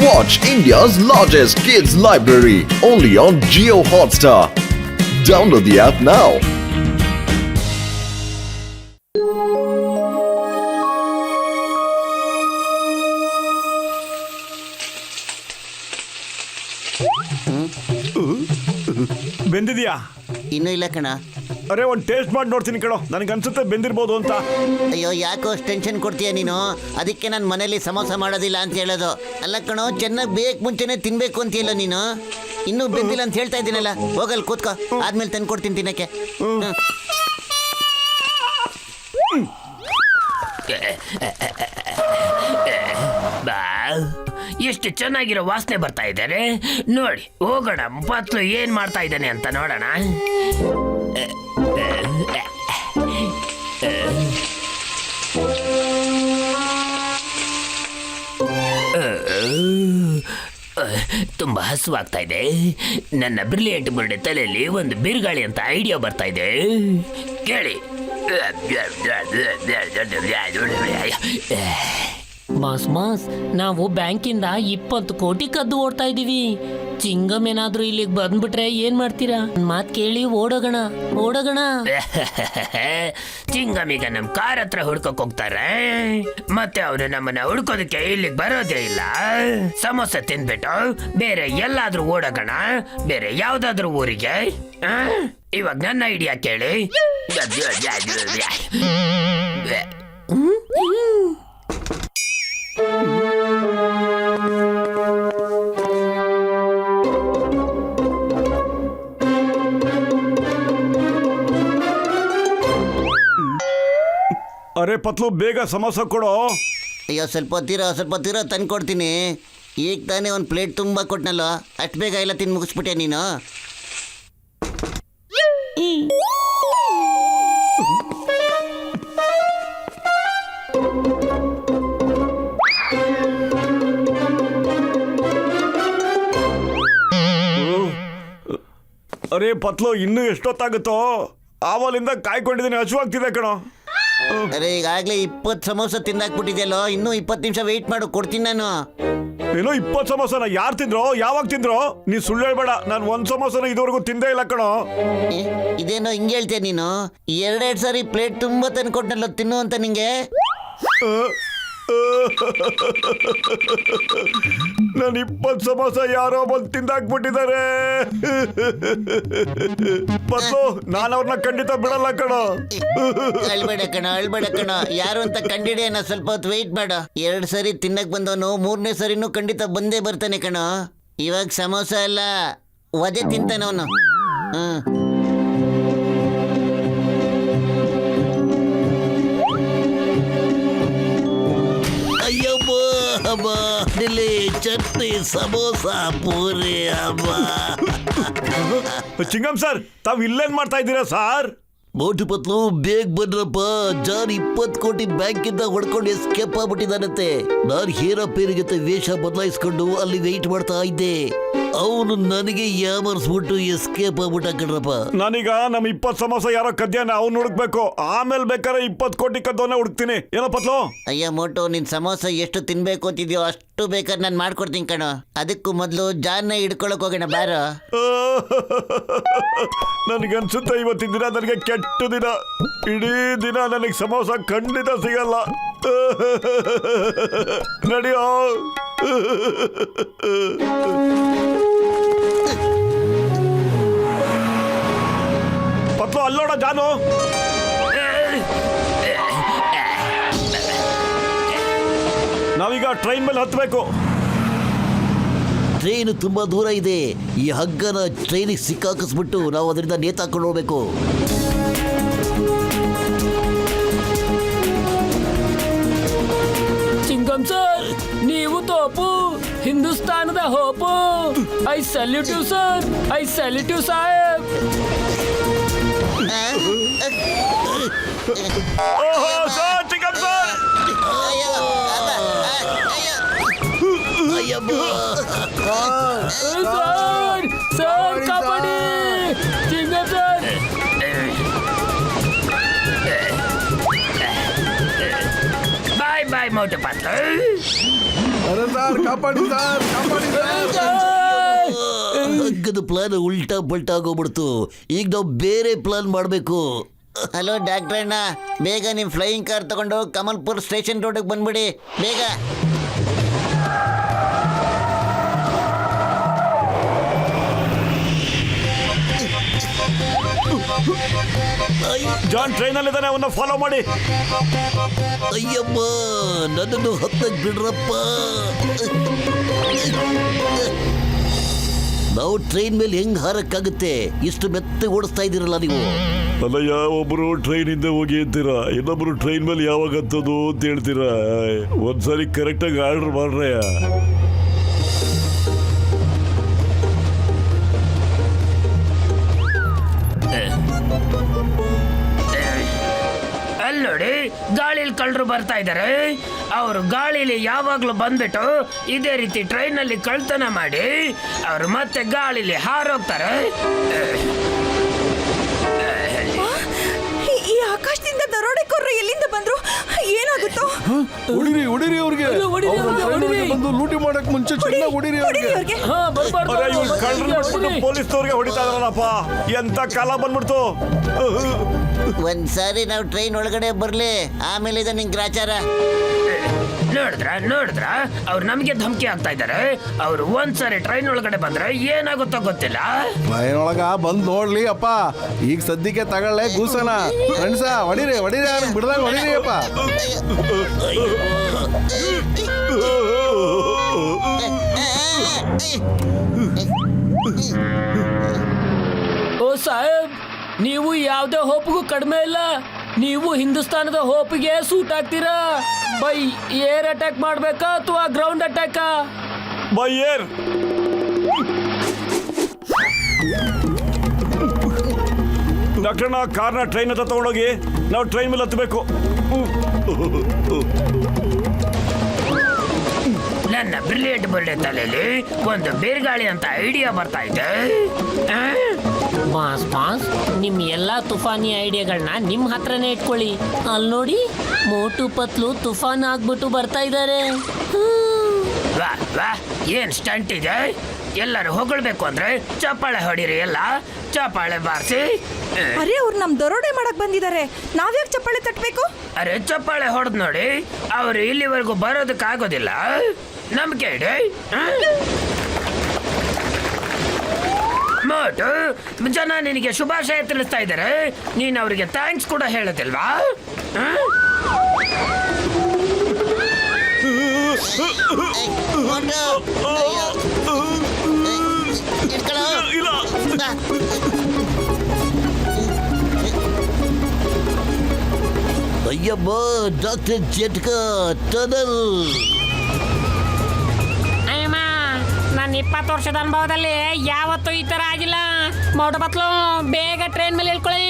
Watch India's largest kids library only on Jio Hotstar. Download the app now. ಬೆಂದಿದ್ಯಾ? ಇನ್ನೂ ಇಲ್ಲ ಕಣ. ಅರೆ ಒಂದು ಟೇಸ್ಟ್ ಮಾಡಿ ನೋಡ್ತೀನಿ ಕಣೋ, ನನಗೆ ಅನ್ಸುತ್ತೆ ಬೆಂದಿರ್ಬೋದು ಅಂತ. ಅಯ್ಯೋ ಯಾಕೋ ಅಷ್ಟು ಟೆನ್ಷನ್ ಕೊಡ್ತೀಯ ನೀನು? ಅದಕ್ಕೆ ನಾನು ಮನೇಲಿ ಸಮೋಸ ಮಾಡೋದಿಲ್ಲ ಅಂತ ಹೇಳೋದು. ಅಲ್ಲ ಕಣೋ, ಚೆನ್ನಾಗಿ ಬೇಕು ಮುಂಚೆನೆ ತಿನ್ಬೇಕು ಅಂತೀಯಲ್ಲ ನೀನು. ಇನ್ನೂ ಬೆಂದಿಲ್ಲ ಅಂತ ಹೇಳ್ತಾ ಇದ್ದೀನಲ್ಲ, ಹೋಗಲ್ಲಿ ಕೂತ್ಕೋ, ಆದ್ಮೇಲೆ ತಂದು ಕೊಡ್ತೀನಿ ತಿನ್ನಕ್ಕೆ. ಎಷ್ಟು ಚೆನ್ನಾಗಿರೋ ವಾಸನೆ ಬರ್ತಾ ಇದ್ದಾರೆ ನೋಡಿ. ಹೋಗೋಣ, ಪತ್ಲು ಏನ್ ಮಾಡ್ತಾ ಇದ್ದಾನೆ ಅಂತ ನೋಡೋಣ. ತುಂಬಾ ಹಸುವಾಗ್ತಾ ಇದೆ. ನನ್ನ ಬ್ರಿಲಿಯಂಟ್ ಬರ್ಡೆ ತಲೆಯಲ್ಲಿ ಒಂದು ಬಿರುಗಾಳಿ ಅಂತ ಐಡಿಯಾ ಬರ್ತಾ ಇದೆ, ಕೇಳಿ. ಮಾಸ್ ನಾವು ಬ್ಯಾಂಕಿಂದ 20 ಕೋಟಿ ಕದ್ದು ಓಡ್ತಾ ಇದೀವಿ. ಚಿಂಗಮ್ ಏನಾದ್ರೂ ಇಲ್ಲಿಗೆ ಬಂದ್ಬಿಟ್ರೆ ಏನ್ ಮಾಡ್ತೀರಾ? ಮಾತ್ ಕೇಳಿ ಓಡೋಗಣ. ಚಿಂಗಮ್ ಈಗ ನಮ್ ಕಾರ್ ಹತ್ರ ಹುಡ್ಕೋಕ್ ಹೋಗ್ತಾರೆ, ಮತ್ತೆ ಅವನು ನಮ್ಮನ್ನ ಹುಡ್ಕೋದಕ್ಕೆ ಇಲ್ಲಿಗೆ ಬರೋದೇ ಇಲ್ಲ. ಸಮೋಸ ತಿಂದ್ಬಿಟ್ಟು ಬೇರೆ ಎಲ್ಲಾದ್ರೂ ಓಡೋಗಣ, ಬೇರೆ ಯಾವ್ದಾದ್ರೂ ಊರಿಗೆ. ಇವಾಗ ನನ್ನ ಐಡಿಯಾ ಕೇಳಿ. ಅರೆ ಪತ್ಲು, ಬೇಗ ಸಮೋಸ ಕೊಡೋ. ಅಯ್ಯೋ ಸ್ವಲ್ಪ ಹೊತ್ತಿರೋ ತಂದು ಕೊಡ್ತೀನಿ. ಈಗ ತಾನೇ ಒಂದು ಪ್ಲೇಟ್ ತುಂಬ ಕೊಟ್ನಲ್ಲ, ಅಷ್ಟು ಬೇಗ ಎಲ್ಲ ತಿಂದು ಮುಗಿಸ್ಬಿಟ್ಟೆ ನೀನು. ಅರೆ ಪತ್ಲು, ಇನ್ನೂ ಎಷ್ಟೊತ್ತಾಗುತ್ತೋ? ಆವಲಿಂದ ಕಾಯ್ಕೊಂಡಿದ್ದೀನಿ, ಹಸುವಾಗ್ತಿದೆ ಕಣೋ. ಅರೆ ಈಗಾಗಲೇ 20 ಸಮೋಸ ತಿಂದಾಕ್ಬಿಟ್ಟಿದೆಯಲ್ಲೋ, ಇನ್ನೂ 20 ನಿಮಿಷ ವೆಯ್ಟ್ ಮಾಡು, ಕೊಡ್ತೀನಿ ನಾನು. ಏನೋ 20 ಸಮೋಸನ ಯಾರು ತಿಂದ್ರೋ, ಯಾವಾಗ ತಿಂದ್ರೋ? ನೀ ಸುಳ್ಳು ಹೇಳ್ಬೇಡ, ನಾನು ಒಂದು ಸಮೋಸನ ಇದುವರೆಗೂ ತಿಂದೇ ಇಲ್ಲ ಕಣೋ. ಇದೇನೋ ಹಿಂಗೆ ಹೇಳ್ತೀಯ ನೀನು? 2 ಸಾರಿ ಪ್ಲೇಟ್ ತುಂಬ ತಂದು ಕೊಟ್ಟನಲ್ಲ, ತಿನ್ನು ಅಂತ ನಿಂಗೆ. ನಾನು 20 ಸಮೋಸ ಯಾರೋ ಬಂದು ತಿಂದಾಕ್ಬಿಟ್ಟಿದ್ದಾರೆ. ಪತ್ಲು, ನಾನು ಅವ್ರನ್ನ ಖಂಡಿತ ಬಿಡಲ್ಲ ಕಣೋ. ಅಳ್ಬೇಡ ಕಣ, ಯಾರು ಅಂತ ಕಂಡಿಡಿಯೋಣ. ಸ್ವಲ್ಪ ಹೊತ್ತು ವೆಯ್ಟ್ ಮಾಡ. 2 ಸರಿ ತಿನ್ನಕ್ ಬಂದವನು 3ನೇ ಸರಿನೂ ಖಂಡಿತ ಬಂದೇ ಬರ್ತಾನೆ ಕಣ. ಇವಾಗ ಸಮೋಸ ಎಲ್ಲ ವಧೆ ತಿಂತಾನೆ ಅವನು. ಅಬ್ಬಾ, ಇಲ್ಲಿ ಚಟ್ನಿ, ಸಮೋಸ, ಪೂರಿ. ಅಬ್ಬಾ ಚಿಂಗಮ್ ಸರ್, ತಾವ್ ಇಲ್ಲೇನ್ ಮಾಡ್ತಾ ಇದ್ದೀರಾ ಸರ್? ಮೋಟು ಪತ್ಲು, ಬೇಗ ಬನ್ರಪ್ಪ. ಜಾನ್ 20 ಕೋಟಿ ಬ್ಯಾಂಕಿಂದ ಹೊಡ್ಕೊಂಡು ಎಸ್ಕೇಪ್ ಆಗ್ಬಿಟ್ಟಿದ್ದಾನಂತೆ. ನಾನು ಹೇರಪ್ಪೇರಿ ಜೊತೆ ವೇಷ ಬದಲಾಯಿಸ್ಕೊಂಡು ಅಲ್ಲಿ ವೆಯ್ಟ್ ಮಾಡ್ತಾ ಇದ್ದೆ. ಅವನು ನನಗೆ ಯಾಮರ್ಸ್ಬಿಟ್ಟು ಎಸ್ಕೇಪ್ ಆಗ್ಬಿಟ್ಟ ಕಣ್ರಪ್ಪ. ನಾನೀಗ ನಮ್ಮ 20 ಸಮೋಸ ಯಾರೋ ಕದ್ಯಾನ, ಅವ್ನು ಹುಡುಕ್ಬೇಕು. ಆಮೇಲೆ ಬೇಕಾದ್ರೆ 20 ಕೋಟಿ ಕದ್ದವನ್ನ ಹುಡುಕ್ತೀನಿ. ಏನೋ ಪತ್ಲು? ಅಯ್ಯ ಮೋಟು, ನಿನ್ ಸಮೋಸ ಎಷ್ಟು ತಿನ್ಬೇಕು ಅಂತಿದ್ಯೋ ಅಷ್ಟು ಬೇಕಾದ್ರೆ ನಾನು ಮಾಡ್ಕೊಡ್ತೀನಿ ಕಣೋ. ಅದಕ್ಕೂ ಮೊದಲು ಜಾನ್ನ ಹಿಡ್ಕೊಳಕ್ ಹೋಗೋಣ ಬಾರೋ. ನನಗನ್ಸುತ್ತೆ ಇವತ್ತಿನ ದಿನ ನನಗೆ ಕೆಟ್ಟ ದಿನ. ಇಡೀ ದಿನ ನನಗೆ ಸಮೋಸ ಖಂಡಿತ ಸಿಗಲ್ಲ. ನಡಿಯೋ. ಪತ್ಲು, ಅಲ್ಲೋಡ ಜಾನು. ನಾವೀಗ ಟ್ರೈನ್ ಮೇಲೆ ಹತ್ಬೇಕು. ಟ್ರೈನ್ ತುಂಬಾ ದೂರ ಇದೆ. ಈ ಹಗ್ಗನ ಟ್ರೈನಿಗೆ ಸಿಕ್ಕಾಕಿಸ್ಬಿಟ್ಟು ನಾವು ಅದರಿಂದ ನೇತಾಕೊಂಡು ಹೋಗ್ಬೇಕು. ಚಿಂಗಮ್ ಸರ್, ನೀವು ತೋಪು, ಹಿಂದೂಸ್ತಾನದ hope. I salute you sir, I salute you ಸಾಹೇಬ್. ಓಹೋ sir, Chingam sir. Sir kabaddi. Chingam sir, bye bye Motu Patlu. ಹಗ್ಗದ ಪ್ಲಾನ್ ಉಲ್ಟಾ ಪಲ್ಟಾ ಆಗೋಗ್ಬಿಡ್ತು. ಈಗ ನಾವು ಬೇರೆ ಪ್ಲಾನ್ ಮಾಡಬೇಕು. ಹಲೋ ಡಾಕ್ಟರ್ ಅಣ್ಣ, ಬೇಗ ನಿಮ್ಮ ಫ್ಲೈಯಿಂಗ್ ಕಾರ್ ತಗೊಂಡು ಕಮಲ್ಪುರ್ ಸ್ಟೇಷನ್ ರೋಡಿಗೆ ಬಂದ್ಬಿಡಿ ಬೇಗ. ಜಾನ್ ಟ್ರೈನ್ ಅಲ್ಲಿ ಇದ್ದಾನೆ, ಅವನ್ನ ಫಾಲೋ ಮಾಡಿ. ಅಯ್ಯಮ್ಮ, ನನ್ನನ್ನು ಹತ್ತಕ್ ಬಿಡ್ರಪ್ಪ. ನಾವು ಟ್ರೈನ್ ಮೇಲೆ ಹೆಂಗ್ ಹಾರಕ್ಕಾಗುತ್ತೆ? ಇಷ್ಟು ಮೆತ್ತ ಓಡಿಸ್ತಾ ಇದ್ದೀರಲ್ಲ ನೀವು. ಅಲ್ಲಯ್ಯ, ಒಬ್ರು ಟ್ರೈನ್ ಹಿಂದೆ ಹೋಗಿ ಅಂತೀರಾ, ಇನ್ನೊಬ್ರು ಟ್ರೈನ್ ಮೇಲೆ ಯಾವಾಗ ಹತ್ತೋದು ಅಂತ ಹೇಳ್ತೀರಾ. ಒಂದ್ಸಾರಿ ಕರೆಕ್ಟಾಗಿ ಆರ್ಡರ್ ಮಾಡ್ರಯ್ಯ. ಅಲ್ಲಿ ನೋಡಿ, ಗಾಳಿಲಿ ಕಳ್ಳರು ಬರ್ತಾ ಇದ್ದಾರೆ. ಅವರು ಗಾಳಿಲಿ ಯಾವಾಗ್ಲೂ ಬಂದ್ಬಿಟ್ಟು ಇದೇ ರೀತಿ ಟ್ರೈನ್ ಅಲ್ಲಿ ಕಳ್ತನ ಮಾಡಿ ಅವರು ಮತ್ತೆ ಗಾಳಿಲಿ ಹಾರೋಗ್ತಾರೆ. ಈ ಆಕಾಶದಿಂದ ದರೋಡೆಕೋರರು ಎಲ್ಲಿಂದ ಬಂದ್ರು? ಏನಾಗುತ್ತೋ? ಹೊಡಿರಿ ಅವ್ರಿಗೆ. ಹೊಡಿರಿ, ಅವ್ರು ಹೊಡಿರಿ, ಟ್ರೈನ್ ಹೊಡಿರಿ. ಬಂದು ಲೂಟಿ ಮಾಡಕ್ ಮುಂಚೆ ಚೆನ್ನಾಗಿ ಹೊಡಿರಿ ಅವ್ರಿಗೆ. ಅವ್ರಿಗೆ ಹಾ, ಬರ್ಬಾರ್ದು, ಅರೆ, ಇವ್ರು ಬರ್ಬಾರ್ದು, ಕಳ್ಳರು ಬಿಟ್ಬಿಟ್ಟು ಹೊಡಿರಿ. ಪೊಲೀಸ್ನವ್ರಿಗೆ ಹೊಡಿತಾ ಇದಾರಲ್ಲಪ್ಪ. ಎಂತ ಕಾಲ ಬಂದ್ಬಿಡ್ತು. ಒಂದ್ಸಾರಿ ನಾವು ಟ್ರೈನ್ ಒಳಗಡೆ ಬರ್ಲಿ, ಆಮೇಲೆ ಇದೆ ನಿಂಗೆ ಗ್ರಾಚಾರ. ನೋಡಿದ್ರ ಅವ್ರು ನಮಗೆ ಧಮಕಿ ಆಗ್ತಾ ಇದ್ದಾರೆ. ಅವ್ರು ಒಂದ್ಸರಿ ಟ್ರೈನ್ ಒಳಗಡೆ ಬಂದ್ರೆ ಏನಾಗುತ್ತೋ ಗೊತ್ತಿಲ್ಲ. ಟ್ರೈನ್ ಒಳಗ ಬಂದ್ ನೋಡ್ಲಿ ಅಪ್ಪ. ಈಗ ಸದ್ಯಕ್ಕೆ ತಗೊಳ್ಳೆ ಗೂಸನ. ಫ್ರೆಂಡ್ಸ, ಹೊಡಿರಿ ಅವ್ರಿಗೆ ಬಿಡ್ದಂಗ ಹೊಡಿರಿ ಅಪ್ಪ. ಓ ಸಾಹೇಬ್, ನೀವು ಯಾವುದೇ ಹೋಪ್ಗೂ ಕಡಿಮೆ ಇಲ್ಲ. ನೀವು ಹಿಂದೂಸ್ತಾನದ ಹೋಪಿಗೆ ಸೂಟ್ ಆಗ್ತೀರಾ. ಬೈ ಏರ್ ಅಟ್ಯಾಕ್ ಮಾಡ್ಬೇಕಾ ಅಥವಾ ಗ್ರೌಂಡ್ ಅಟ್ಯಾಕಾ? By air. ಡಾಕ್ಟರ್ನ ಕಾರ್ನ ಟ್ರೈನ್ ಹತ್ರ ತಗೊಂಡೋಗಿ ನಾವು ಟ್ರೈನ್ ಮೇಲೆ ಹತ್ತಬೇಕು. ನನ್ನ ಬ್ರಿಲಿಯಂಟ್ ಬರ್ಡೆ ತಲೆಯಲ್ಲಿ ಒಂದು ಬೇರ್ಗಾಳಿ ಅಂತ ಐಡಿಯಾ ಬರ್ತಾ ಇದೆ. ಬಾಸ್ ನಿಮ್ ಎಲ್ಲಾ ತುಫಾನಿ ಐಡಿಯಾಗಳನ್ನ ನಿಮ್ ಹತ್ರನೇ ಇಟ್ಕೊಳ್ಳಿ. ಅಲ್ಲಿ ನೋಡಿ, ಮೋಟು ಪತ್ಲು ತುಫಾನ್ ಆಗ್ಬಿಟ್ಟು ಬರ್ತಾ ಇದ್ದಾರೆ. ವಾ ವಾ, ಏನ್ ಸ್ಟಂಟ್ ಇದೆ! ಎಲ್ಲರೂ ಹೊಗಳ್ಬೇಕು ಅಂದ್ರೆ ಚಪ್ಪಾಳೆ ಹೊಡಿರಿ, ಎಲ್ಲ ಚಪ್ಪಾಳೆ ಬಾರಿಸಿ. ಅರೆ, ಅವ್ರು ನಮ್ ದರೋಡೆ ಮಾಡಕ್ ಬಂದಿದ್ದಾರೆ. ನಾವ್ಯಾಕೆ ಚಪ್ಪಾಳೆ ತಟ್ಬೇಕು? ಅರೆ, ಚಪ್ಪಾಳೆ ಹೊಡೆದ್ ನೋಡಿ, ಅವ್ರು ಇಲ್ಲಿವರೆಗೂ ಬರೋದಕ್ಕಾಗೋದಿಲ್ಲ. ನಂಬಿಕೆ ಇಡಿ. ಮೋಟು, ಜನ ನಿನಗೆ ಶುಭಾಶಯ ತಿಳಿಸ್ತಾ ಇದ್ದಾರೆ. ನೀನು ಅವರಿಗೆ ಥ್ಯಾಂಕ್ಸ್ ಕೂಡ ಹೇಳೋದಿಲ್ವಾ? ಇಲ್ಲ, ಅಯ್ಯಮ್ಮ, ಡಾಕ್ಟರ್ ಜಟ್ಕ ಟನಲ್. ಅಯ್ಯಮ್ಮ, ನನ್ನ 20 ವರ್ಷದ ಅನುಭವದಲ್ಲಿ ಯಾವತ್ತೂ ಈ ತರ ಆಗಿಲ್ಲ. ಮೋಟು ಪತ್ಲು, ಬೇಗ ಟ್ರೈನ್ ಮೇಲೆ ಇಳ್ಕೊಳ್ಳಿ.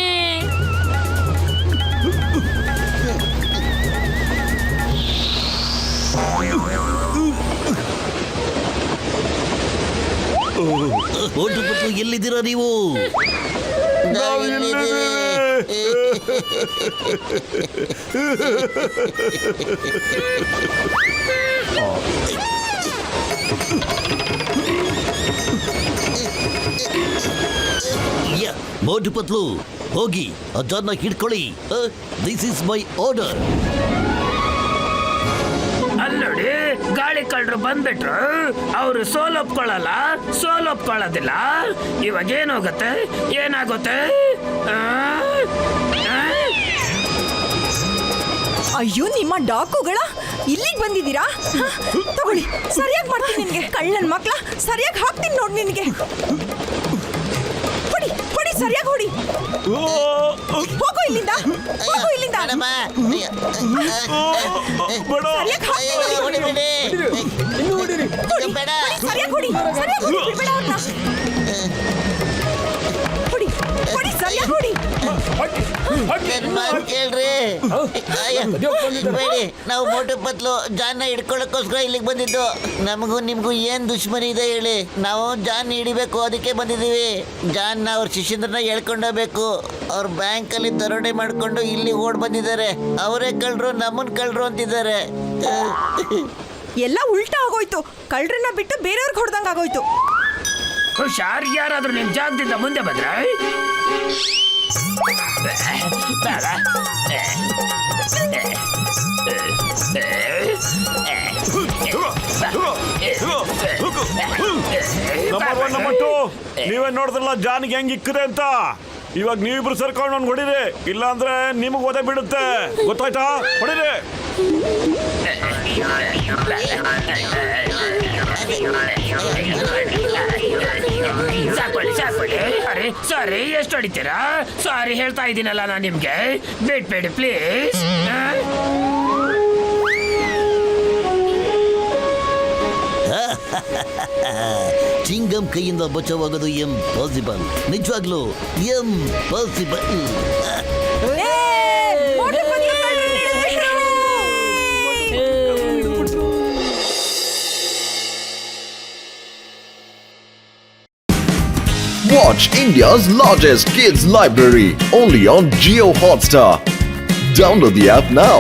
ಮೋಟು ಪತ್ಲು, ಎಲ್ಲಿದ್ದೀರಾ ನೀವು? ಮೋಟು ಪತ್ಲು, ಹೋಗಿ ಅದನ್ನ ಹಿಡ್ಕೊಳ್ಳಿ. This is my order. ಅಲ್ಲೋಡಿ, ಗಾಳಿ ಕಳ್ಳರು ಬಂದ್ಬಿಟ್ರು. ಅವರು ಸೋಲೊಪ್ಕೊಳ್ಳೋದಿಲ್ಲ. ಇವಾಗ ಏನಾಗುತ್ತೆ? ಅಯ್ಯೋ, ನಿಮ್ಮ ಡಾಕುಗಳ ಇಲ್ಲಿಗೆ ಬಂದಿದ್ದೀರಾ? ತಗೊಳ್ಳಿ, ಸರಿಯಾಗಿ ಮಾಡ್ತೀನಿ ನಿನ್ಗೆ. ಕಳ್ಳನ್ ಮಕ್ಳ, ಸರಿಯಾಗಿ ಹಾಕ್ತೀನಿ ನೋಡಿ ನಿನ್ಗೆ. ಹೊಡಿ, ಸರಿಯಾಗಿ ಹೊಡಿ. ಹೋಗು ಇಲ್ಲಿಂದ. ಸರಿಯಾಗಿ ಹಾಕ್ತೀನಿ. ಸರಿಯಾಗಿ ಹೊಡಿ, ಬಿಡ್ಬೇಡ ಅವ್ರನ್ನ. ಹೊಡಿ, ಸರಿಯಾಗಿ ಹೊಡಿ. ಕೇಳ್ರಿ, ಬೇಡಿ. ನಾವು ಮೋಟು ಪತ್ಲು ಜಾನ್ನ ಹಿಡ್ಕೊಳ್ಳೋಕ್ಕೋಸ್ಕರ ಇಲ್ಲಿಗೆ ಬಂದಿದ್ದು. ನಮಗೂ ನಿಮ್ಗೂ ಏನ್ ದುಶ್ಮನಿ ಇದೆ ಹೇಳಿ? ನಾವು ಜಾನ್ ಹಿಡಿಬೇಕು, ಅದಕ್ಕೆ ಬಂದಿದ್ದೀವಿ. ಜಾನ್ನ ಅವ್ರ ಶಿಷ್ಯಂದ್ರನ್ನ ಹೇಳ್ಕೊಂಡೋಗ್ಬೇಕು. ಅವ್ರ ಬ್ಯಾಂಕಲ್ಲಿ ದರೋಡೆ ಮಾಡ್ಕೊಂಡು ಇಲ್ಲಿ ಓಡ್ ಬಂದಿದ್ದಾರೆ. ಅವರೇ ಕಳ್ರು, ನಮ್ಮನ್ ಕಳ್ರು ಅಂತಿದ್ದಾರೆ. ಎಲ್ಲ ಉಲ್ಟಾ ಆಗೋಯ್ತು. ಕಳ್ಳರನ್ನ ಬಿಟ್ಟು ಬೇರೆಯವ್ರಿಗೆ ಹೊಡೆದಂಗ್ ಆಗೋಯ್ತು. ಹುಷಾರ್, ಯಾರಾದ್ರೂ ನಿಮ್ ಜಾಗದಿಂದ ಮುಂದೆ ಬಂದ್ರ ನಂಬರ್ 1 ನಂಬರ್ 2 ನೀವೇ ನೋಡಿದ್ರಲ್ಲ ಜಾನ್ಗೆ ಹೆಂಗ್ ಇಕ್ಕದೆ ಅಂತ. ಇವಾಗ ನೀವಿಬ್ರು ಸೇರ್ಕೊಂಡು ಅವ್ನು ಹೊಡಿರಿ, ಇಲ್ಲ ಅಂದ್ರೆ ನಿಮಗ್ ಓದೇ ಬಿಡುತ್ತೆ. ಗೊತ್ತಾಯ್ತಾ? ಹೊಡಿರಿ. ಸಾಕೊಳ್ಳಿ ಸಾಕೊಳ್ಳಿ. ಅರೆ ಸಾರಿ, ಎಷ್ಟು ಹೊಡಿತೀರಾ? ಸಾರಿ ಹೇಳ್ತಾ ಇದ್ದೀನಲ್ಲ ನಾನು ನಿಮ್ಗೆ, ಬಿಟ್ಬೇಡಿ ಪ್ಲೀಸ್. ಚಿಂಗಂ ಕೈಯಿಂದ ಬಚಾವಾಗೋದು ಪಾಸಿಬಲ್, ನಿಜವಾಗ್ಲೂ possible. Watch India's largest kids library only on Geo Hotstar. Download the app now.